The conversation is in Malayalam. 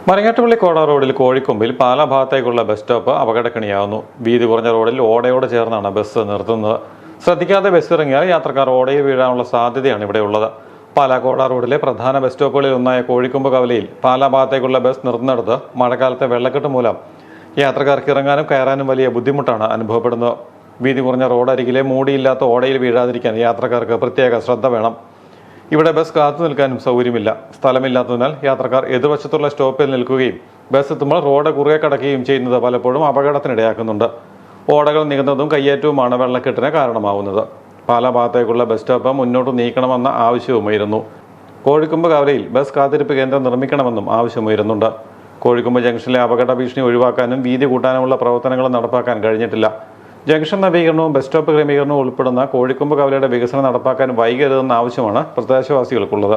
മരങ്ങാട്ടുപള്ളി കോട റോഡിൽ കോഴിക്കൊമ്പിൽ പാലാ ഭാഗത്തേക്കുള്ള ബസ് സ്റ്റോപ്പ് അപകടക്കണിയാവുന്നു. വീതി കുറഞ്ഞ റോഡിൽ ഓടയോട് ചേർന്നാണ് ബസ് നിർത്തുന്നത്. ശ്രദ്ധിക്കാതെ ബസ് ഇറങ്ങിയാൽ യാത്രക്കാർ ഓടയിൽ വീഴാനുള്ള സാധ്യതയാണ് ഇവിടെ ഉള്ളത്. പാലാ കോട റോഡിലെ പ്രധാന ബസ് സ്റ്റോപ്പുകളിൽ ഒന്നായ കോഴിക്കൊമ്പ് കവലയിൽ പാലാ ഭാഗത്തേക്കുള്ള ബസ് നിർത്തുന്നിടത്ത് മഴക്കാലത്തെ വെള്ളക്കെട്ട് മൂലം യാത്രക്കാർക്ക് ഇറങ്ങാനും കയറാനും വലിയ ബുദ്ധിമുട്ടാണ് അനുഭവപ്പെടുന്നത്. വീതി കുറഞ്ഞ റോഡരികിലെ മൂടിയില്ലാത്ത ഓടയിൽ വീഴാതിരിക്കാൻ യാത്രക്കാർക്ക് പ്രത്യേക ശ്രദ്ധ വേണം. ഇവിടെ ബസ് കാത്തു നിൽക്കാനും സൗകര്യമില്ല. സ്ഥലമില്ലാത്തതിനാൽ യാത്രക്കാർ എതിർവശത്തുള്ള സ്റ്റോപ്പിൽ നിൽക്കുകയും ബസ് എത്തുമ്പോൾ റോഡ് കുറുകെ കടക്കുകയും ചെയ്യുന്നത് പലപ്പോഴും അപകടത്തിനിടയാക്കുന്നുണ്ട്. ഓടകൾ നികന്നതും കയ്യേറ്റവുമാണ് വെള്ളക്കെട്ടിന് കാരണമാവുന്നത്. പാലാ ഭാഗത്തേക്കുള്ള ബസ് സ്റ്റോപ്പ് മുന്നോട്ട് നീക്കണമെന്ന ആവശ്യവുമായിരുന്നു. കോഴിക്കൊമ്പ് കവലയിൽ ബസ് കാത്തിരിപ്പ് കേന്ദ്രം നിർമ്മിക്കണമെന്നും ആവശ്യമുയരുന്നുണ്ട്. കോഴിക്കൊമ്പ് ജംഗ്ഷനിലെ അപകട ഭീഷണി ഒഴിവാക്കാനും വീതി കൂട്ടാനുമുള്ള പ്രവർത്തനങ്ങൾ നടപ്പാക്കാൻ കഴിഞ്ഞിട്ടില്ല. ജംഗ്ഷൻ നവീകരണവും ബസ് സ്റ്റോപ്പ് ക്രമീകരണവും ഉൾപ്പെടുന്ന കോഴിക്കൊമ്പ് കവലയുടെ വികസനം നടപ്പാക്കാൻ വൈകരുതെന്ന ആവശ്യമാണ് പ്രദേശവാസികൾക്കുള്ളത്.